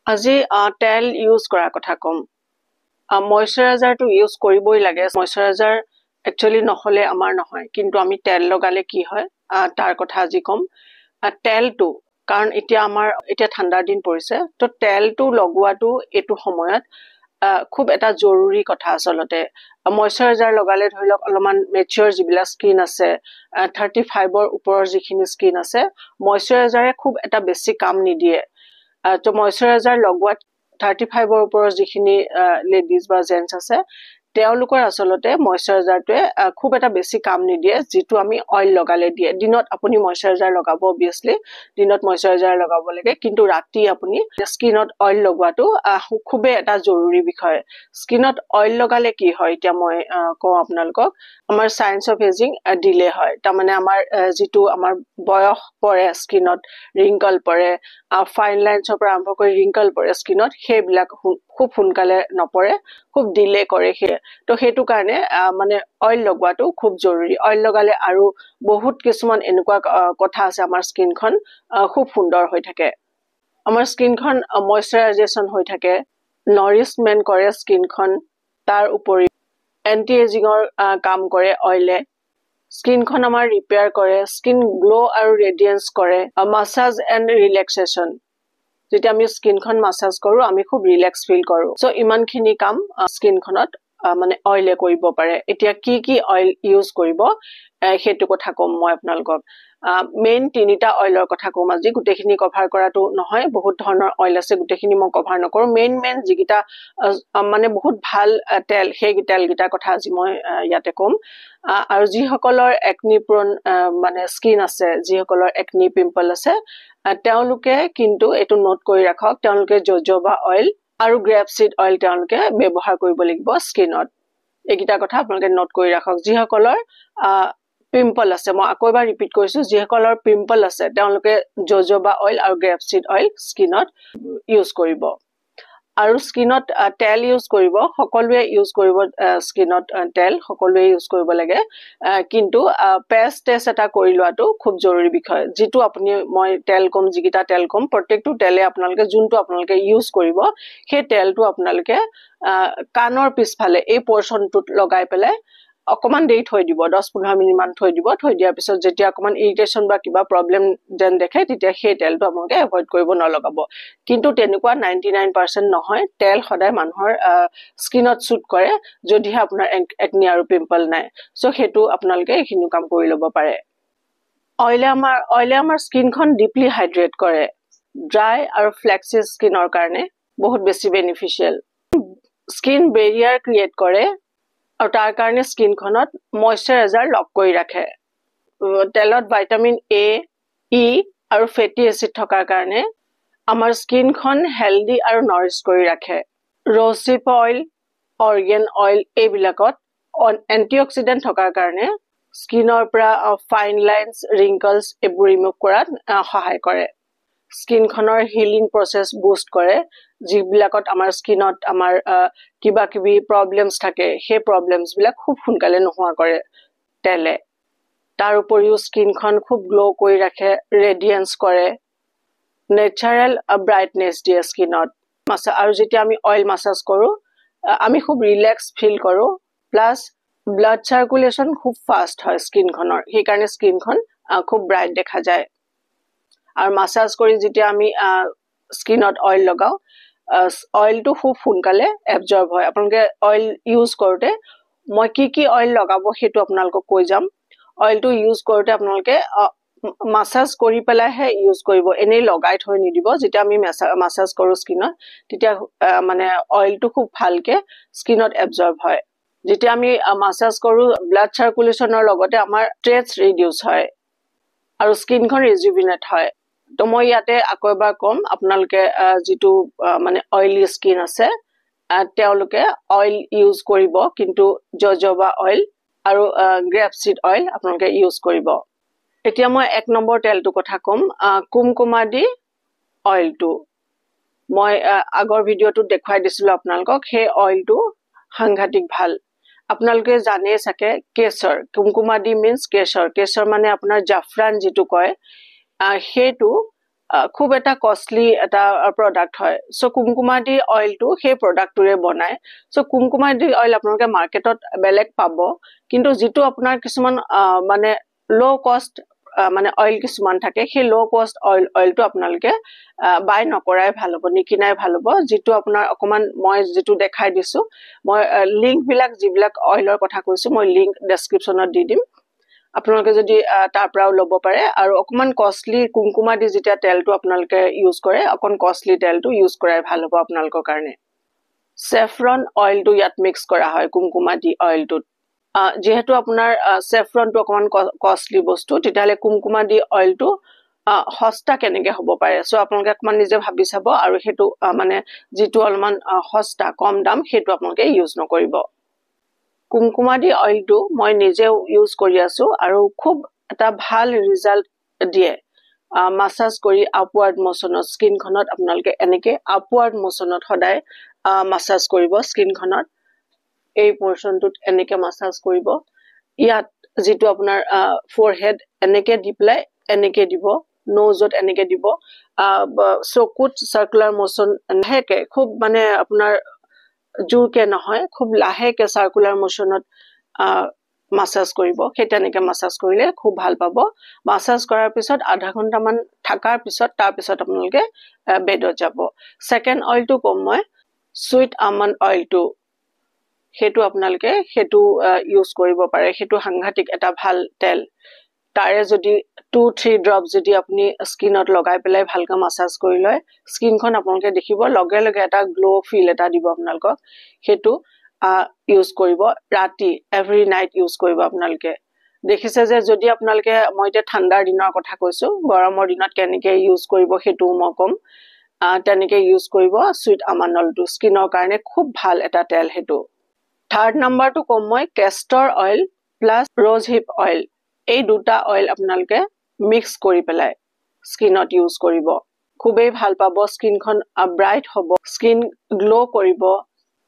আজি তেল ইউজ কৰাৰ কথা কম ময়শ্চাৰাইজাৰটো ইউজ কৰিবই লাগে ময়শ্চাৰাইজাৰ একচুয়ালি নহলে আমাৰ নহয় কিন্তু আমি তেল লগালে কি হয় তাৰ কথা আজি কম তেলটো কাৰণ এতিয়া ঠাণ্ডাৰ দিন পৰিছে তো তেলটো লগোৱাটো এটো সময়ত খুব এটা জৰুৰী কথা আসলতে ময়শ্চাৰাইজাৰ লগালে ধৰি লওক অলমান মেচিউৰ যিবিলাক স্কিন আছে 35 ৰ ওপৰৰ যিখিনি স্কিন আছে ময়শ্চাৰাইজাৰে খুব এটা বেছি কাম নিদিয়ে তো ময়শ্চাৰাইজাৰ লগোৱাত 35 ৰ ওপৰৰ যিখিনি লেডিজ বা জেন্টস আছে তেওঁলোকৰ আসলতে ময়শ্চাৰাইজাৰটোৱে খুব এটা বেছি কাম নিদিয়ে যেটো আমি অইল লগালে দিয়ে দিনত আপুনি ময়শ্চাৰাইজাৰ লগাব অবিয়াসলি দিনত ময়শ্চাৰাইজাৰ লগাব লাগে কিন্তু ৰাতি আপুনি স্কিনত অইল লগোৱাটো খুব এটা জৰুৰী বিষয় স্কিনত অইল লগালে কি হয় এতিয়া মই কওঁ আপোনালোকক আমাৰ সায়েন্স অফ এজিং ডিলে হয় তাৰ মানে আমাৰ যেটো আমাৰ বয়স পৰে স্কিনত ৰিংকল পৰে ফাইন লাইনছৰ পৰা আৰম্ভ কৰি ৰিংকল পৰে স্কিনত হেবিলাক খুব সোনকালে নপৰে খুব ডিলে কৰে তো হেতু কাৰণে মানে অইল লগোৱাটো খুব জৰুৰী অইল লগালে আৰু বহুত কিছুমান এনেকুৱা কথা আছে আমাৰ স্কিনখন খুব সুন্দৰ হৈ থাকে আমাৰ স্কিনখন ময়শ্চাৰাইজেশন হৈ থাকে নৰিশমেন্ট কৰে স্কিনখন তাৰ উপৰি এন্টি এজিংৰ কাম কৰে অইলে স্কিনখন আমাৰ ৰিপেয়াৰ কৰে স্কিন গ্লো আৰু ৰেডিয়েন্স কৰে মাসাজ এন্ড ৰিলেক্সেশন যেতিয়া আমি স্কিনখন মাসাজ কৰো আমি খুব ৰিলেক্স ফিল কৰো সো ইমানখিনি কাম স্কিনখনত মানে অইলে কৰিব পাৰে এতিয়া কি অইল ইউজ কৰিব হেতু কথা কম মই আপোনালোকক মেইন তিনিটা অইলৰ কথা কম আজি গুটেখিনি কভাৰ কৰাটো নহয় বহুত ধৰণৰ অইল আছে গুটেখিনি মই কভাৰ নকৰো মেইন যিকিটা মানে বহুত ভাল তেল হেই তেলগিটাৰ কথা আজি মই ইয়াতে কম আৰু যি সকলৰ একনি প্ৰোন মানে স্কিন আছে যি সকলৰ একনি পিম্পল আছে তেওঁলোকে কিন্তু এটো নোট কৰি ৰাখক তেওঁলোকে জজোবা অইল আৰু গ্ৰেপসিড অইল তেওঁলোকে ব্যৱহাৰ কৰিব লাগিব স্কিনত একিটা কথা আপোনালোকে নোট কৰি ৰাখক যি সকলৰ পিম্পল আছে মই আকৌ এবাৰ ৰিপিট কৰিছো যি সকলৰ পিম্পল আছে তেওঁলোকে জজোবা অইল আৰু গ্ৰেপসিড অইল স্কিনত ইউজ কৰিব আৰু স্কিনত তেল ইউজ কৰিব সকলোৱে ইউজ কৰিব স্কিনত তেল সকলোৱে ইউজ কৰিব লাগে কিন্তু পেষ্ট টেষ্ট এটা কৰি লোৱাটো খুব জৰুৰী বিষয় যেটো আপুনি মই তেল কম যিকিটা তেল কম প্ৰত্যেকটো তেলে আপোনালোকে যোনটো আপোনালোকে ইউজ কৰিব সেই তেলটো আপোনালোকে কানৰ পিছফালে এই পৰ্চনটোত লগাই পেলাই অকমান দেৰি থৈ দিব 10-15 মিনিট মান থৈ দিব থৈ দিয়াৰ পিছত যেতিয়া অকমান ইৰিটেশন বা কিবা প্ৰবলেম যেন দেখে তেতিয়া সেই তেলটো আপোনালোকে এভয়েড কৰিব নলগাব কিন্তু তেনেকুৱা 99% নহয় তেল সদায় মানুহৰ স্কিনত সুট কৰে যদিহে আপোনাৰ একনি আৰু পিম্পল নাই সো হেতু আপোনালোকে এখিনি কাম কৰি লব পাৰে অইলে আমাৰ স্কিনখন ডিপলি হাইড্ৰেট কৰে ড্ৰাই আৰু ফ্লেক্সি স্কিনৰ কাৰণে বহুত বেছি বেনিফিশিয়াল স্কিন বেৰিয়াৰ ক্ৰিয়েট কৰে আৰু তাৰ কাৰণে স্কিনখনত ময়শ্চাৰাইজাৰ লক কৰি ৰাখে তেলত ভিটামিন এ ই আৰু ফেটি এসিড থকাৰ কাৰণে আমাৰ স্কিনখন হেলদি আৰু নৰিশ কৰি ৰাখে ৰ'ছিপ অইল অৰ্গেন অইল এইবিলাকত এন্টিঅক্সিডেন্ট থকাৰ কাৰণে স্কিনৰ পৰা ফাইন লাইনছ ৰিংকলছ এবোৰ ৰিমুভ কৰাত সহায় কৰে স্কিনখনৰ হিলিং প্ৰসেস বুষ্ট কৰে যিবিলাকত আমাৰ স্কিনত আমাৰ কিবা কিবি প্ৰবলেমছ থাকে হে প্ৰবলেমছ বিলাক খুব সোনকালে নোহোৱা কৰে তেলে তাৰ উপৰিও স্কিনখন খুব গ্লো কৰি ৰাখে ৰেডিয়েন্স কৰে নেচাৰেল ব্ৰাইটনেছ দিয়ে স্কিনত আৰু যেতিয়া আমি অইল মাসাজ কৰো আমি খুব ৰিলেক্স ফিল কৰো প্লাস ব্লাড সাৰ্কুলেশন খুব ফাস্ট হয় স্কিনখনৰ সেই কাৰণে স্কিনখন খুব ব্ৰাইট দেখা যায় আৰু মাসাজ কৰি যেতিয়া আমি স্কিনত অইল লগাও অইলটো খুব সোনকালে এবজৰ্ব হয় আপোনালোকে অইল ইউজ কৰোতে মই কি অইল লগাব হেতু আপোনালোকক কৈ যাম অইলটো ইউজ কৰোতে আপোনালোকে মাসাজ কৰি পেলাইহে ইউজ কৰিব এনে লগাই থৈ নিদিব যেতিয়া আমি মাসাজ কৰো স্কিনত তেতিয়া মানে অইলটো খুব ভালকে স্কিনত এবজৰ্ব হয় যেতিয়া আমি মাসাজ কৰো ব্লাড সাৰ্কুলেশনৰ লগতে আমাৰ স্ট্ৰেছ ৰিডিউস হয় আৰু স্কিনখন ৰিজুভিনেট হয় তো মই ইয়াতে আকৌ এবাৰ কম আপোনালোকে যেটো মানে অইলি স্কিন আছে তেওঁলোকে অইল ইউজ কৰিব কিন্তু জজোবা অইল আৰু গ্ৰেপসিড অইল আপোনালোকে ইউজ কৰিব এতিয়া মই এক নম্বৰ তেলটো কথা কম কুমকুমাদি অইলটো মই আগৰ ভিডিওটো দেখাই দিছিলো আপোনালোকক হে অইলটো সাংঘাতিক ভাল আপোনালোকে জানে সাকে কেশৰ কুমকুমাদি মিন্স কেশৰ মানে আপোনাৰ জাফৰান যেটো কয় হেতু খুব এটা কষ্টলি এটা প্ৰডাক্ট হয় সো কুমকুমাদি অইলটো সেই প্ৰডাক্টটোৰে বনায় সো কুমকুমাদি অইল আপোনালোকে মাৰ্কেটত বেলেগ পাব কিন্তু যেটো আপোনাৰ কিছুমান মানে লো কষ্ট মানে অইল কিছুমান থাকে সেই লো কষ্ট অইলটো আপোনালোকে বাই নকৰাই ভাল হ'ব নিকিনাই ভাল হ'ব যেটো আপোনাৰ অকমান মই যেটো দেখাই দিছো মই লিংক বিলাক যিবিলাক অইলৰ কথা কৈছো মই লিংক ডেসক্ৰিপচনত দি দিম আপোনালোকে যদি তাৰ পৰাও ল'ব পাৰে আৰু অকমান কষ্টলি কুমকুমাদি যেতিয়া তেলটো আপোনালোকে ইউজ কৰে অকন কষ্টলি তেলটো ইউজ কৰাই ভাল হ'ব আপোনালোকৰ কাৰণে সেফ্ৰন অইলটো ইয়াত মিক্স কৰা হয় কুমকুমাদি অইলটোত যেহেতু আপোনাৰ সেফ্ৰনটো অকমান কষ্টলি বস্তু তেতিয়ালে কুমকুমাদি অইলটো হস্তা কেনেকে হ'ব পাৰে সো আপোনালোকে অকমান নিজে ভাবি চাব আৰু হেতু মানে যেটো অলমান হস্তা কম দাম হেতু আপোনালোকে ইউজ নকৰিব কুমকুমাদি অইলটো মই নিজেও ইউজ কৰি আছো আৰু খুব এটা ভাল ৰিজাল্ট দিয়ে মাসাজ কৰি আপওয়াৰ্ড মোশনত স্কিনখনত আপোনালোকে এনেকে আপওয়াৰ্ড মোশনত সদায় মাসাজ কৰিব স্কিনখনত এই পোৰশনটোত এনেকে মাসাজ কৰিব ইয়াত যেটো আপোনাৰ ফৰহেড এনেকে দিপলাই এনেকে দিব নোজত এনেকে দিব চকুত সাৰ্কুলাৰ মোশন এনেকে খুব মানে আপোনাৰ জোৰকে নহয় খুব লাহেকে সাৰ্কুলাৰ মোশনত মাসাজ কৰিব হেতেনেকে মাসাজ কৰিলে খুব ভাল পাব মাসাজ কৰাৰ পিছত আধা ঘণ্টা মান থাকাৰ পিছত তাৰ পিছত আপোনালোকে বেডত যাব সেকেন্ড অইলটো কম মই সুইট আমন্ড অইলটো হেতু আপোনালোকে হেতু ইউজ কৰিব পাৰে হেতু সাংঘাতিক এটা ভাল তেল তাৰে যদি 2-3 ড্ৰপ যদি আপুনি স্কিনত লগাই পেলাই ভালকৈ মাসাজ কৰি লয় স্কিনখন আপোনালোকে দেখিব লগে লগে এটা গ্লো ফিল এটা দিব আপোনালোকক হেতু ইউজ কৰিব ৰাতি এভৰি নাইট ইউজ কৰিব আপোনালোকে দেখিছে যে যদি আপোনালোকে মই তে ঠাণ্ডাৰ দিনৰ কথা কৈছো গৰমৰ দিনত কেনেকে ইউজ কৰিব হেতু মই কম তেনেকে ইউজ কৰিব সুইট আমন্ড অইলটো স্কিনৰ কাৰণে খুব ভাল এটা তেল হেতু থাৰ্ড নাম্বাৰটো কম মই castor oil plus rose hip oil এই দুটা অইল আপোনালোকে মিক্স কৰি পেলাই স্কিনত ইউজ কৰিব খুবেই ভাল পাব স্কিনখন ব্ৰাইট হ'ব স্কিন গ্লো কৰিব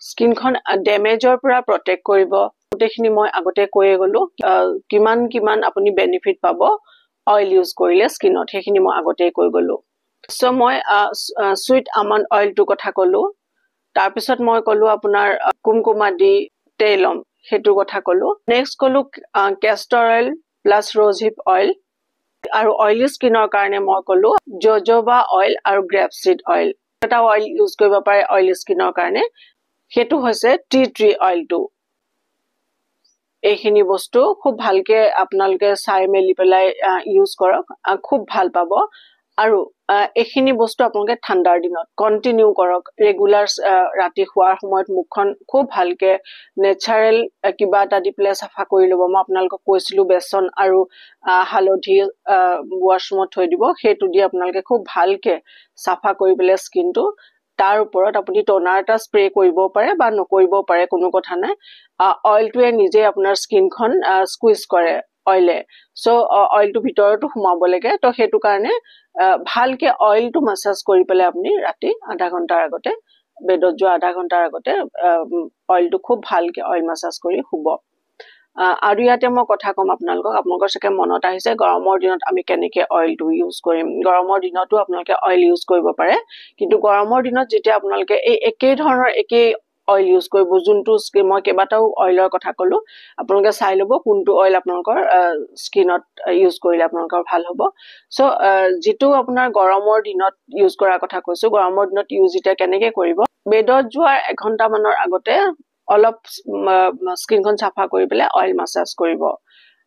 স্কিনখন ড্যামেজৰ পৰা প্ৰটেক্ট কৰিব গোটেইখিনি মই আগতে কৈয়ে গলো কিমান আপুনি বেনিফিট পাব অইল ইউজ কৰিলে স্কিনত হেখিনি মই আগতে কৈ গলো সো মই সুইট আমন্ড অইলটো কথা কলো তাৰ পিছত মই কলো আপোনাৰ কুমকুমাদি তেলম হেতু কথা কলো নেক্সট কলো castor oil plus rose hip oil আৰু অইলি স্কিনৰ কাৰণে মই কলো জজোবা অইল আৰু গ্ৰেপসিড অইল এটা অইল ইউজ কৰিব পাৰে অইলি স্কিনৰ কাৰণে হেতু হৈছে টি ট্ৰি অইলটো এইখিনি বস্তু খুব ভালকে আপোনালোকে চাই মেলি পেলাই ইউজ কৰক খুব ভাল পাব আৰু এইখিনি বস্তু আপোনালোকে ঠাণ্ডাৰ দিনত কন্টিনিউ কৰক ৰেগুলাৰ ৰাতি খোৱাৰ সময়ত মুখখন খুব ভালকে নেচাৰেল কিবা এটা দি প্লে সাফা কৰি লব মই আপোনালোকক কৈছিলো বেসন আৰু হালধি ওয়াশৰুমত থৈ দিব হেতু দি আপোনালোকে খুব ভালকে সাফা কৰি পেলে স্কিনটো তাৰ ওপৰত আপুনি টোনাৰ এটা স্প্ৰে কৰিব পাৰে বা নকৰিব পাৰে কোনো কথা নাই অইলটোৱে নিজে আপোনাৰ স্কিনখন স্কুইজ কৰে অইলে সো অইলটো ভিতৰটো সোমাব লাগে তো হেতু কাৰণে ভালকে অইলটো মাসাজ কৰি পেলে আপুনি ৰাতি আধা ঘণ্টাৰ আগতে বেডত যোৱা আধা ঘণ্টাৰ আগতে অইলটো খুব ভালকে অইল মাসাজ কৰি শুব আৰু ইয়াতে মই কথা কম আপোনালোকৰ সকে মনত আহিছে গৰমৰ দিনত আমি কেনেকে অইলটো ইউজ কৰিম গৰমৰ দিনতো আপোনালোকে অইল ইউজ কৰিব পাৰে কিন্তু গৰমৰ দিনত যেতিয়া আপোনালোকে এই একেই ধৰণৰ একেই অইল ইউজ কৰিব যোনটো মই কেবাটাও অইলৰ কথা কলো আপোনালোকে চাই লব কোনটো অইল আপোনালোকৰ স্কিনত ইউজ কৰিলে আপোনালোকৰ ভাল হ'ব সো যেটো আপোনাৰ গৰমৰ দিনত ইউজ কৰাৰ কথা কৈছো গৰমৰ দিনত ইউজ এটা কেনেকে কৰিব বেডত যোৱাৰ 1 ঘণ্টা মানৰ আগতে অলপ স্কিনখন সাফা কৰি পেলে অইল মাসাজ কৰিব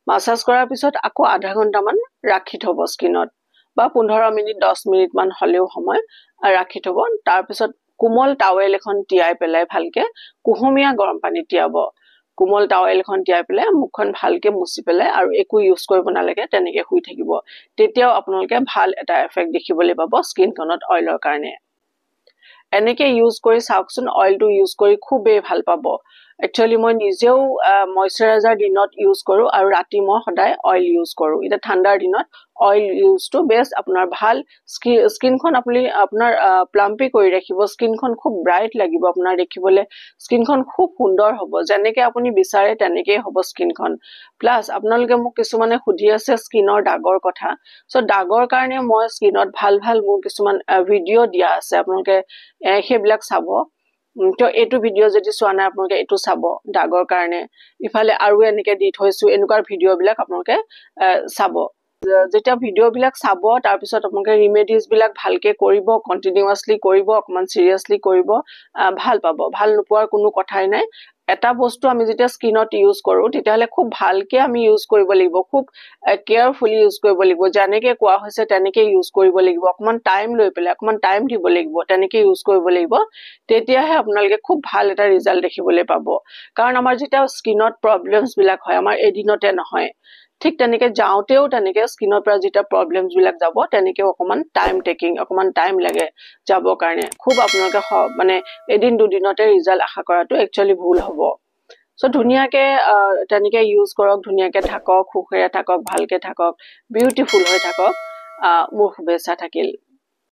মাসাজ কৰাৰ পিছত আকৌ আধা ঘণ্টা মান ৰাখি থব স্কিনত বা 15 মিনিট 10 মিনিট মান হলেও সময় ৰাখি থব তাৰ পিছত কোমল টাৱেল এখন টিয়াই পেলাই ভালকে কুহুমিয়া গৰম পানী টিয়াব কোমল টাৱেল এখন টিয়াই পেলাই মুখখন ভালকে মুছি পেলাই আৰু একো ইউজ কৰিব নালাগে তেনেকে শুই থাকিব তেতিয়াও আপোনালোকে ভাল এটা এফেক্ট দেখিবলৈ পাব স্কিনখনত অইলৰ কাৰণে এনেকে ইউজ কৰি চাওকচোন অইলটো ইউজ কৰি খুবেই ভাল পাব একচুৱেলি মই নিজেও মইশ্চাৰাইজাৰ দিনত ইউজ কৰোঁ আৰু ৰাতি মই সদায় অইল ইউজ কৰোঁ এতিয়া ঠাণ্ডাৰ দিনত অইল ইউজটো বেষ্ট আপোনাৰ ভাল স্কিনখন আপোনাৰ প্লাম্পি কৰি ৰাখিব স্কিনখন খুব ব্ৰাইট লাগিব আপোনাৰ দেখিবলৈ স্কিনখন খুব সুন্দৰ হ'ব যেনেকৈ আপুনি বিচাৰে তেনেকৈ হ'ব স্কিনখন প্লাছ আপোনালোকে মোক কিছুমানে সুধি আছে স্কিনৰ দাগৰ কথা চ' দাগৰ কাৰণে মই স্কিনত ভাল ভাল মোৰ কিছুমান ভিডিঅ' দিয়া আছে আপোনালোকে সেইবিলাক চাব তো এইটো ভিডিঅ' যদি চোৱা নাই আপোনালোকে এইটো চাব দাগৰ কাৰণে ইফালে আৰু এনেকৈ দি থৈছোঁ এনেকুৱা ভিডিঅ'বিলাক আপোনালোকে চাব যেতিয়া ভিডিঅ'বিলাক চাব তাৰপিছত আপোনালোকে ৰিমেডিজবিলাক ভালকৈ কৰিব কণ্টিনিউৱাছলি কৰিব অকণমান চিৰিয়াছলি কৰিব ভাল পাব ভাল নোপোৱাৰ কোনো কথাই নাই এটা বস্তু আমি যেতিয়া স্কিনত ইউজ কৰোঁ তেতিয়াহ'লে খুব ভালকৈ আমি ইউজ কৰিব লাগিব খুব কেয়াৰফুলি ইউজ কৰিব লাগিব যেনেকৈ কোৱা হৈছে তেনেকৈ ইউজ কৰিব লাগিব অকণমান টাইম লৈ পেলাই অকণমান টাইম দিব লাগিব তেনেকৈ ইউজ কৰিব লাগিব তেতিয়াহে আপোনালোকে খুব ভাল এটা ৰিজাল্ট দেখিবলৈ পাব কাৰণ আমাৰ যেতিয়া স্কিনত প্ৰব্লেমছবিলাক হয় আমাৰ এদিনতে নহয় ঠিক তেনেকৈ যাওঁতেও তেনেকৈ স্কিনৰ পৰা যেতিয়া প্ৰব্লেমছবিলাক যাব তেনেকৈ অকণমান টাইম টেকিং অকণমান টাইম লাগে যাবৰ কাৰণে খুব আপোনালোকে মানে এদিন দুদিনতে ৰিজাল্ট আশা কৰাটো একচুৱেলি ভুল হ'ব চ' ধুনীয়াকৈ তেনেকৈ ইউজ কৰক ধুনীয়াকৈ থাকক সুখেৰে থাকক ভালকৈ থাকক বিউটিফুল হৈ থাকক মোৰ শুভেচ্ছা থাকিল